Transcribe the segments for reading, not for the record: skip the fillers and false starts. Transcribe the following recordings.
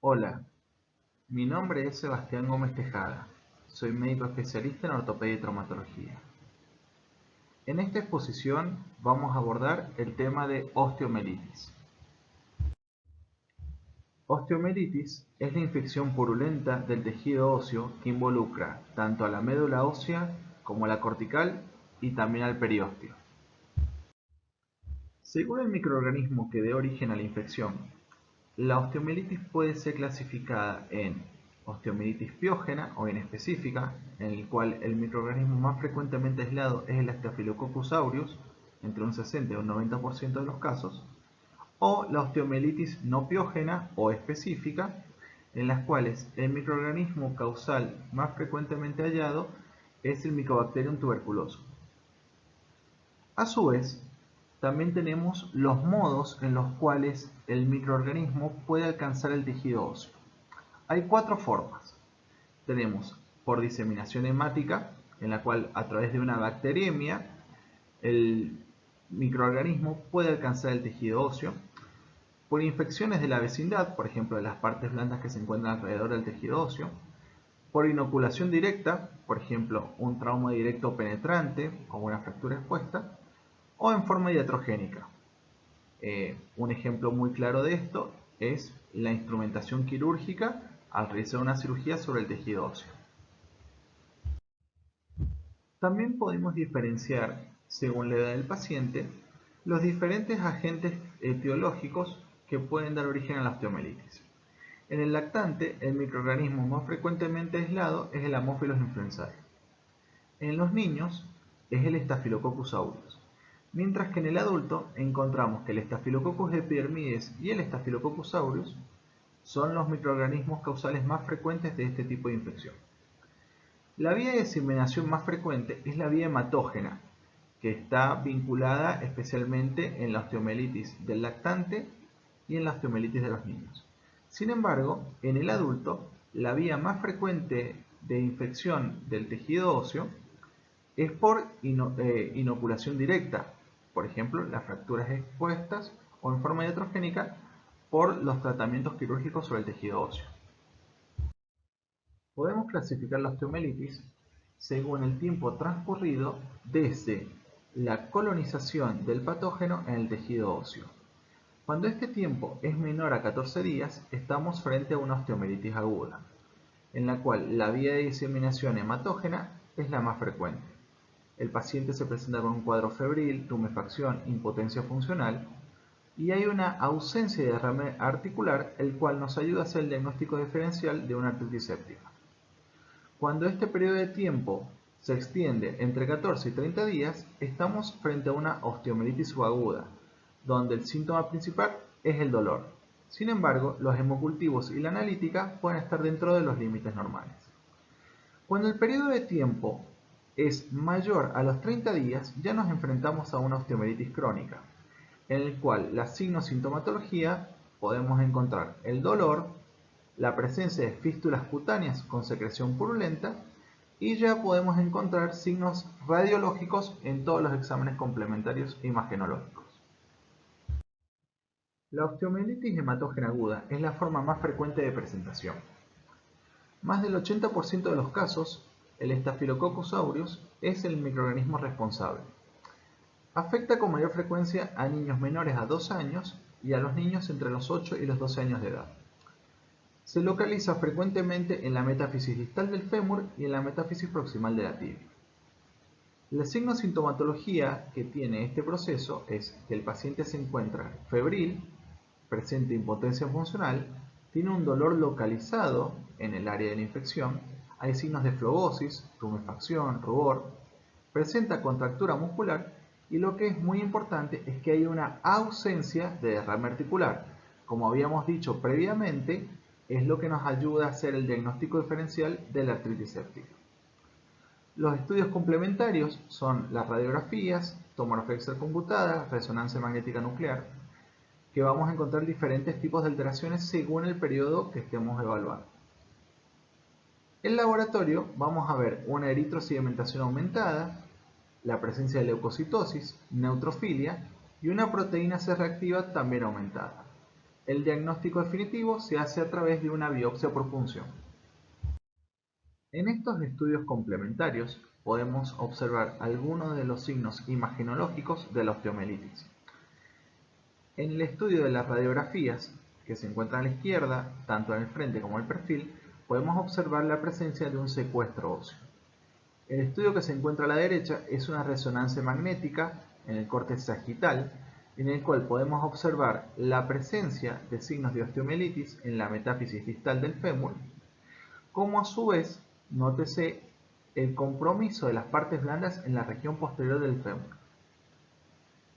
Hola, mi nombre es Sebastián Gómez Tejada. Soy médico especialista en ortopedia y traumatología. En esta exposición vamos a abordar el tema de osteomielitis. Osteomielitis es la infección purulenta del tejido óseo que involucra tanto a la médula ósea como a la cortical y también al periósteo. Según el microorganismo que dé origen a la infección, la osteomielitis puede ser clasificada en osteomielitis piógena o inespecífica, en el cual el microorganismo más frecuentemente aislado es el Staphylococcus aureus, entre un 60 y un 90% de los casos, o la osteomielitis no piógena o específica, en las cuales el microorganismo causal más frecuentemente hallado es el Mycobacterium tuberculoso. A su vez, también tenemos los modos en los cuales el microorganismo puede alcanzar el tejido óseo. Hay cuatro formas. Tenemos por diseminación hemática, en la cual a través de una bacteriemia el microorganismo puede alcanzar el tejido óseo. Por infecciones de la vecindad, por ejemplo de las partes blandas que se encuentran alrededor del tejido óseo. Por inoculación directa, por ejemplo un trauma directo penetrante o una fractura expuesta. O en forma iatrogénica. Un ejemplo muy claro de esto es la instrumentación quirúrgica al realizar una cirugía sobre el tejido óseo. También podemos diferenciar, según la edad del paciente, los diferentes agentes etiológicos que pueden dar origen a la osteomielitis. En el lactante, el microorganismo más frecuentemente aislado es el Haemophilus influenzae. En los niños es el Staphylococcus aureus. Mientras que en el adulto encontramos que el Staphylococcus epidermidis y el Staphylococcus aureus son los microorganismos causales más frecuentes de este tipo de infección. La vía de diseminación más frecuente es la vía hematógena, que está vinculada especialmente en la osteomielitis del lactante y en la osteomielitis de los niños. Sin embargo, en el adulto, la vía más frecuente de infección del tejido óseo es por inoculación directa, por ejemplo, las fracturas expuestas, o en forma iatrogénica por los tratamientos quirúrgicos sobre el tejido óseo. Podemos clasificar la osteomielitis según el tiempo transcurrido desde la colonización del patógeno en el tejido óseo. Cuando este tiempo es menor a 14 días, estamos frente a una osteomielitis aguda, en la cual la vía de diseminación hematógena es la más frecuente. El paciente se presenta con un cuadro febril, tumefacción, impotencia funcional y hay una ausencia de derrame articular, el cual nos ayuda a hacer el diagnóstico diferencial de una artritis séptica. Cuando este periodo de tiempo se extiende entre 14 y 30 días, estamos frente a una osteomielitis subaguda, donde el síntoma principal es el dolor. Sin embargo, los hemocultivos y la analítica pueden estar dentro de los límites normales. Cuando el periodo de tiempo es mayor a los 30 días, ya nos enfrentamos a una osteomielitis crónica, en el cual la signosintomatología podemos encontrar el dolor, la presencia de fístulas cutáneas con secreción purulenta y ya podemos encontrar signos radiológicos en todos los exámenes complementarios imagenológicos. La osteomielitis hematógena aguda es la forma más frecuente de presentación. Más del 80% de los casos, el Staphylococcus aureus es el microorganismo responsable. Afecta con mayor frecuencia a niños menores a 2 años y a los niños entre los 8 y los 12 años de edad. Se localiza frecuentemente en la metáfisis distal del fémur y en la metáfisis proximal de la tibia. La signosintomatología que tiene este proceso es que el paciente se encuentra febril, presenta impotencia funcional, tiene un dolor localizado en el área de la infección, hay signos de flebosis, tumefacción, rubor, presenta contractura muscular y lo que es muy importante es que hay una ausencia de derrame articular. Como habíamos dicho previamente, es lo que nos ayuda a hacer el diagnóstico diferencial de la artritis séptica. Los estudios complementarios son las radiografías, tomografía extracomputada, resonancia magnética nuclear, que vamos a encontrar diferentes tipos de alteraciones según el periodo que estemos evaluando. En laboratorio vamos a ver una eritrosedimentación aumentada, la presencia de leucocitosis, neutrofilia y una proteína C reactiva también aumentada. El diagnóstico definitivo se hace a través de una biopsia por punción. En estos estudios complementarios podemos observar algunos de los signos imagenológicos de la osteomielitis. En el estudio de las radiografías, que se encuentran a la izquierda, tanto en el frente como en el perfil, podemos observar la presencia de un secuestro óseo. El estudio que se encuentra a la derecha es una resonancia magnética en el córtex sagital, en el cual podemos observar la presencia de signos de osteomielitis en la metáfisis distal del fémur, como a su vez nótese el compromiso de las partes blandas en la región posterior del fémur.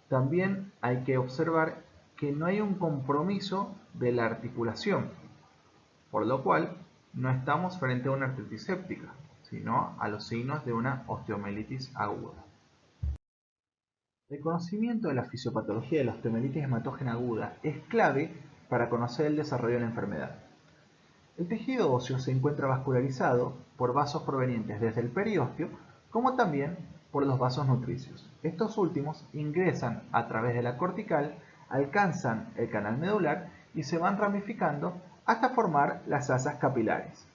También hay que observar que no hay un compromiso de la articulación, por lo cual no estamos frente a una artritis séptica, sino a los signos de una osteomielitis aguda. El conocimiento de la fisiopatología de la osteomielitis hematógena aguda es clave para conocer el desarrollo de la enfermedad. El tejido óseo se encuentra vascularizado por vasos provenientes desde el periósteo, como también por los vasos nutricios. Estos últimos ingresan a través de la cortical, alcanzan el canal medular y se van ramificando hasta formar las asas capilares.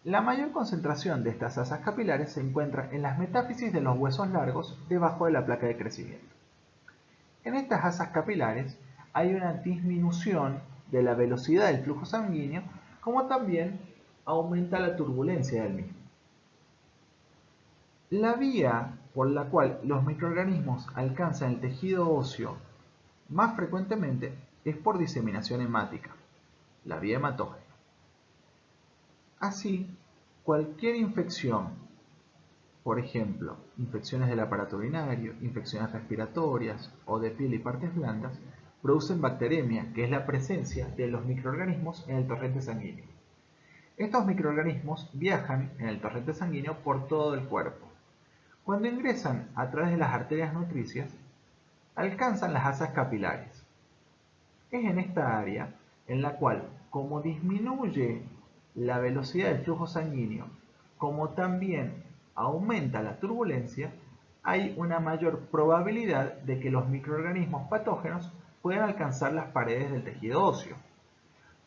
La mayor concentración de estas asas capilares se encuentra en las metáfisis de los huesos largos debajo de la placa de crecimiento. En estas asas capilares hay una disminución de la velocidad del flujo sanguíneo, como también aumenta la turbulencia del mismo. La vía por la cual los microorganismos alcanzan el tejido óseo más frecuentemente es por diseminación hemática, la vía hematógena. Así, cualquier infección, por ejemplo, infecciones del aparato urinario, infecciones respiratorias o de piel y partes blandas, producen bacteremia, que es la presencia de los microorganismos en el torrente sanguíneo. Estos microorganismos viajan en el torrente sanguíneo por todo el cuerpo. Cuando ingresan a través de las arterias nutricias, alcanzan las asas capilares. Es en esta área en la cual, como disminuye la velocidad del flujo sanguíneo, como también aumenta la turbulencia, hay una mayor probabilidad de que los microorganismos patógenos puedan alcanzar las paredes del tejido óseo,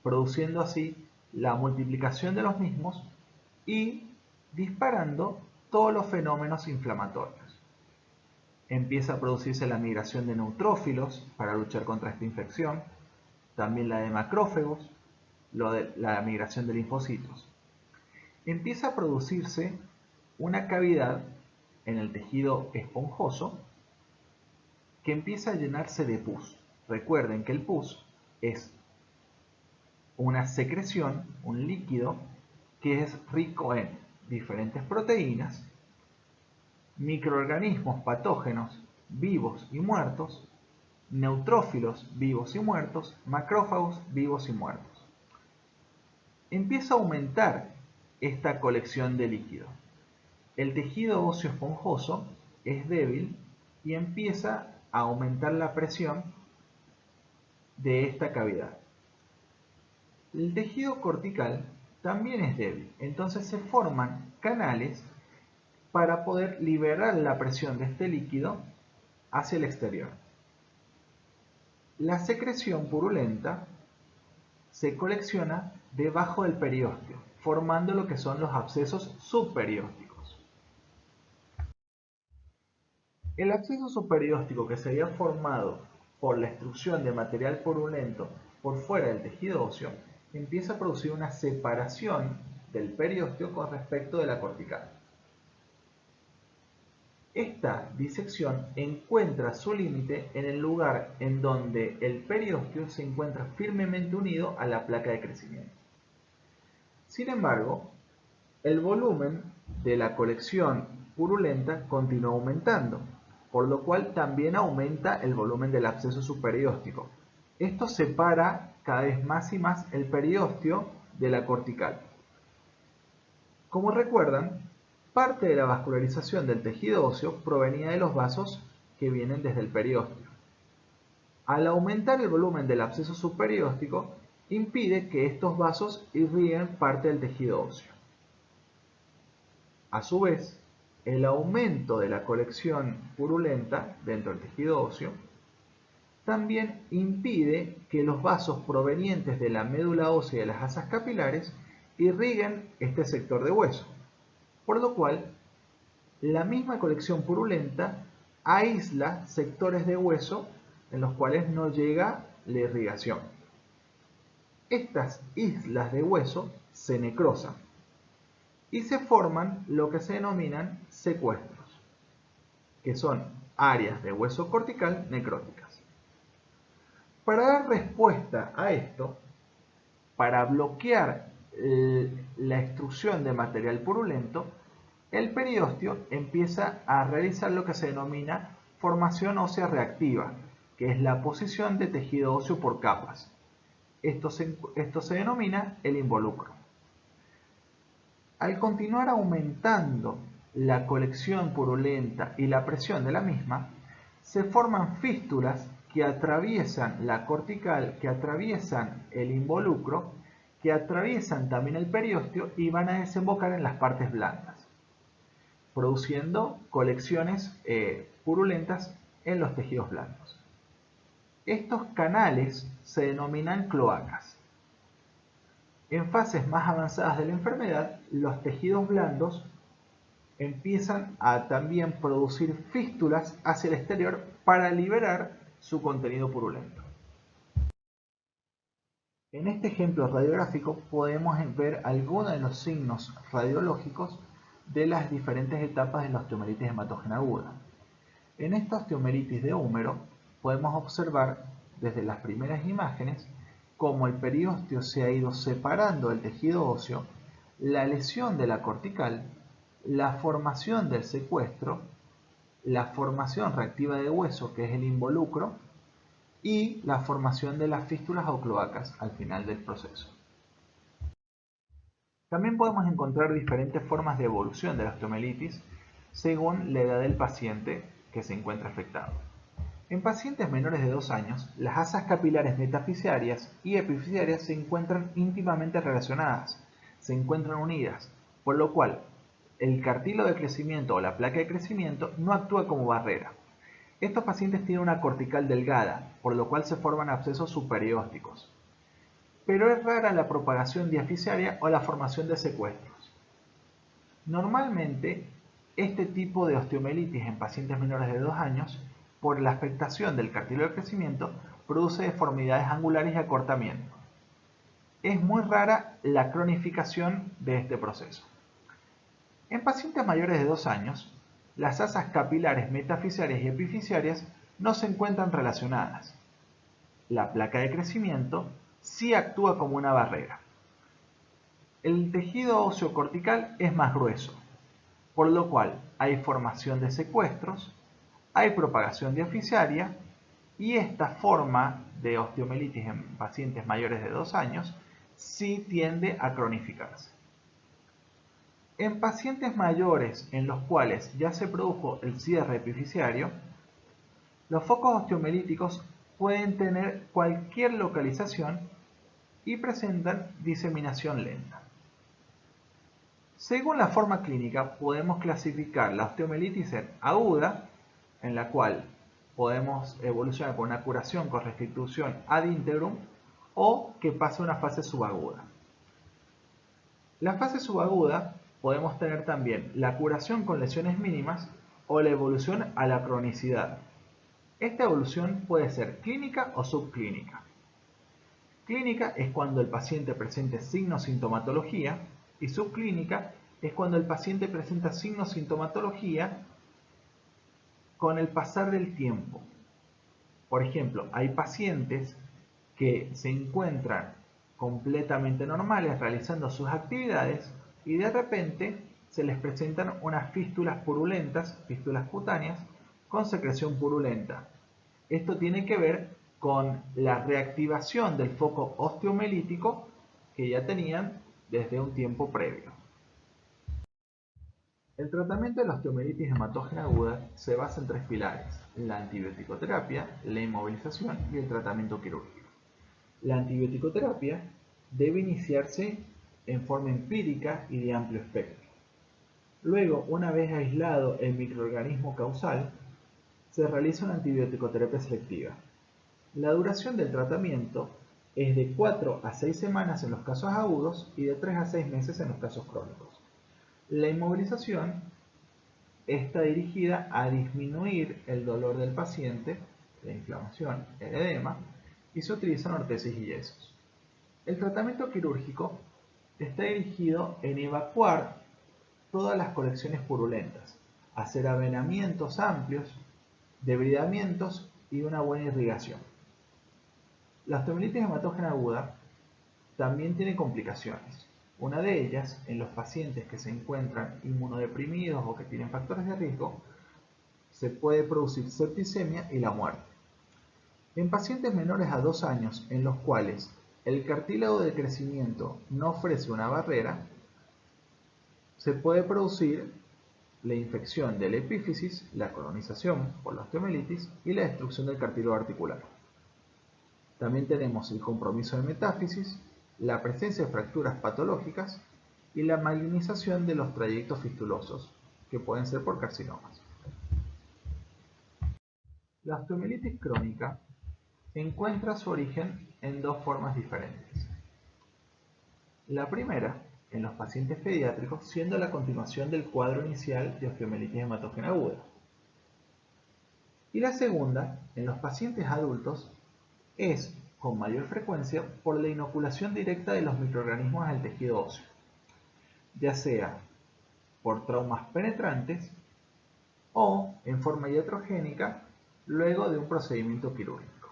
produciendo así la multiplicación de los mismos y disparando todos los fenómenos inflamatorios. Empieza a producirse la migración de neutrófilos para luchar contra esta infección, también la de macrófagos, la migración de linfocitos. Empieza a producirse una cavidad en el tejido esponjoso que empieza a llenarse de pus. Recuerden que el pus es una secreción, un líquido que es rico en diferentes proteínas, microorganismos patógenos vivos y muertos, neutrófilos vivos y muertos, macrófagos vivos y muertos. Empieza a aumentar esta colección de líquido. El tejido óseo esponjoso es débil y empieza a aumentar la presión de esta cavidad. El tejido cortical también es débil, entonces se forman canales para poder liberar la presión de este líquido hacia el exterior. La secreción purulenta se colecciona debajo del periósteo, formando lo que son los abscesos subperiósticos. El absceso subperióstico, que se había formado por la extrusión de material purulento por fuera del tejido óseo, empieza a producir una separación del periósteo con respecto de la cortical. Esta disección encuentra su límite en el lugar en donde el periósteo se encuentra firmemente unido a la placa de crecimiento. Sin embargo, el volumen de la colección purulenta continúa aumentando, por lo cual también aumenta el volumen del absceso subperióstico. Esto separa cada vez más y más el periósteo de la cortical. Como recuerdan, parte de la vascularización del tejido óseo provenía de los vasos que vienen desde el periósteo. Al aumentar el volumen del absceso subperióstico, impide que estos vasos irriguen parte del tejido óseo. A su vez, el aumento de la colección purulenta dentro del tejido óseo también impide que los vasos provenientes de la médula ósea y de las asas capilares irriguen este sector de hueso, por lo cual la misma colección purulenta aísla sectores de hueso en los cuales no llega la irrigación. Estas islas de hueso se necrosan y se forman lo que se denominan secuestros, que son áreas de hueso cortical necróticas. Para dar respuesta a esto, para bloquear la extrusión de material purulento, el periósteo empieza a realizar lo que se denomina formación ósea reactiva, que es la posición de tejido óseo por capas. Esto se denomina el involucro. Al continuar aumentando la colección purulenta y la presión de la misma, se forman fístulas que atraviesan la cortical, que atraviesan el involucro, que atraviesan también el periósteo y van a desembocar en las partes blandas, produciendo colecciones purulentas en los tejidos blandos. Estos canales se denominan cloacas. En fases más avanzadas de la enfermedad, los tejidos blandos empiezan a también producir fístulas hacia el exterior para liberar su contenido purulento. En este ejemplo radiográfico podemos ver algunos de los signos radiológicos de las diferentes etapas de la osteomelitis hematógena aguda. En esta osteomelitis de húmero podemos observar desde las primeras imágenes cómo el periósteo se ha ido separando del tejido óseo, la lesión de la cortical, la formación del secuestro, la formación reactiva de hueso, que es el involucro, y la formación de las fístulas o cloacas al final del proceso. También podemos encontrar diferentes formas de evolución de la osteomelitis según la edad del paciente que se encuentra afectado. En pacientes menores de 2 años, las asas capilares metafisiarias y epifisiarias se encuentran íntimamente relacionadas, se encuentran unidas, por lo cual el cartílago de crecimiento o la placa de crecimiento no actúa como barrera. Estos pacientes tienen una cortical delgada, por lo cual se forman abscesos subperiósticos. Pero es rara la propagación diafisiaria o la formación de secuestros. Normalmente, este tipo de osteomelitis en pacientes menores de 2 años, por la afectación del cartílago de crecimiento, produce deformidades angulares y acortamiento. Es muy rara la cronificación de este proceso. En pacientes mayores de 2 años, las asas capilares metafisiarias y epifisiarias no se encuentran relacionadas. La placa de crecimiento sí actúa como una barrera. El tejido óseo cortical es más grueso, por lo cual hay formación de secuestros, hay propagación diafisiaria y esta forma de osteomelitis en pacientes mayores de 2 años sí tiende a cronificarse. En pacientes mayores en los cuales ya se produjo el cierre epifisiario, los focos osteomelíticos pueden tener cualquier localización y presentan diseminación lenta. Según la forma clínica, podemos clasificar la osteomelitis en aguda, en la cual podemos evolucionar con una curación con restitución ad integrum, o que pase a una fase subaguda. La fase subaguda podemos tener también la curación con lesiones mínimas o la evolución a la cronicidad. Esta evolución puede ser clínica o subclínica. Clínica es cuando el paciente presente signo-sintomatología y subclínica es cuando el paciente presenta signo-sintomatología con el pasar del tiempo. Por ejemplo, hay pacientes que se encuentran completamente normales realizando sus actividades y de repente se les presentan unas fístulas purulentas, fístulas cutáneas, con secreción purulenta. Esto tiene que ver con la reactivación del foco osteomelítico que ya tenían desde un tiempo previo. El tratamiento de la osteomelitis hematógena aguda se basa en 3 pilares: la antibioticoterapia, la inmovilización y el tratamiento quirúrgico. La antibioticoterapia debe iniciarse en forma empírica y de amplio espectro. Luego, una vez aislado el microorganismo causal, se realiza una antibioticoterapia selectiva. La duración del tratamiento es de 4 a 6 semanas en los casos agudos y de 3 a 6 meses en los casos crónicos. La inmovilización está dirigida a disminuir el dolor del paciente, la inflamación, el edema, y se utilizan ortesis y yesos. El tratamiento quirúrgico está dirigido en evacuar todas las colecciones purulentas, hacer avenamientos amplios, debridamientos y una buena irrigación. La osteomielitis hematógena aguda también tiene complicaciones. Una de ellas, en los pacientes que se encuentran inmunodeprimidos o que tienen factores de riesgo, se puede producir septicemia y la muerte. En pacientes menores a 2 años en los cuales el cartílago de crecimiento no ofrece una barrera, se puede producir la infección de la epífisis, la colonización por la osteomielitis y la destrucción del cartílago articular. También tenemos el compromiso de metáfisis, la presencia de fracturas patológicas y la malignización de los trayectos fistulosos, que pueden ser por carcinomas. La osteomielitis crónica encuentra su origen en dos formas diferentes. La primera, en los pacientes pediátricos, siendo la continuación del cuadro inicial de osteomielitis hematógena aguda. Y la segunda, en los pacientes adultos, es con mayor frecuencia por la inoculación directa de los microorganismos al tejido óseo, ya sea por traumas penetrantes o en forma iatrogénica luego de un procedimiento quirúrgico.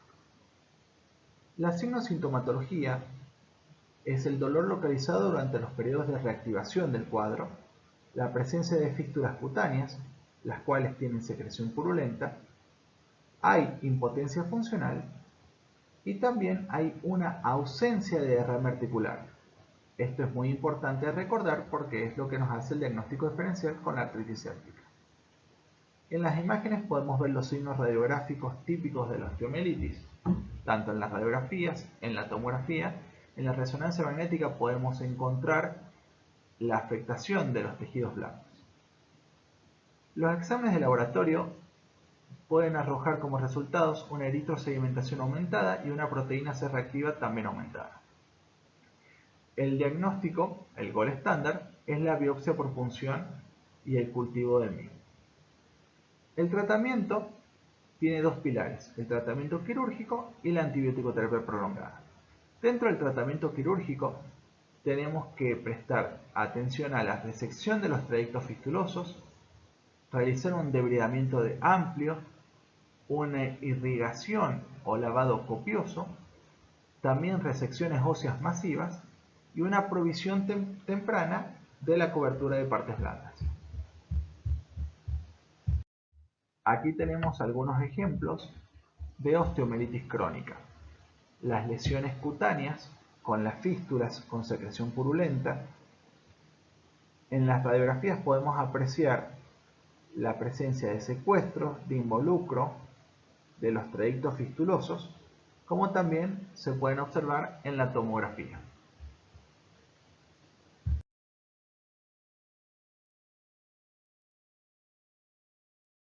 La signosintomatología es el dolor localizado durante los periodos de reactivación del cuadro, la presencia de fístulas cutáneas, las cuales tienen secreción purulenta, hay impotencia funcional y también hay una ausencia de derrame articular. Esto es muy importante recordar porque es lo que nos hace el diagnóstico diferencial con la artritis séptica. En las imágenes podemos ver los signos radiográficos típicos de la osteomielitis, tanto en las radiografías, en la tomografía, en la resonancia magnética podemos encontrar la afectación de los tejidos blandos. Los exámenes de laboratorio pueden arrojar como resultados una eritrosedimentación aumentada y una proteína C reactiva también aumentada. El diagnóstico, el gol estándar, es la biopsia por punción y el cultivo de MIG. El tratamiento tiene dos pilares, el tratamiento quirúrgico y la antibiótico-terapia prolongada. Dentro del tratamiento quirúrgico tenemos que prestar atención a la resección de los trayectos fistulosos, realizar un debridamiento amplio, una irrigación o lavado copioso, también resecciones óseas masivas y una provisión temprana de la cobertura de partes blandas. Aquí tenemos algunos ejemplos de osteomielitis crónica. Las lesiones cutáneas con las fístulas con secreción purulenta. En las radiografías podemos apreciar la presencia de secuestros, de involucro de los trayectos fistulosos, como también se pueden observar en la tomografía.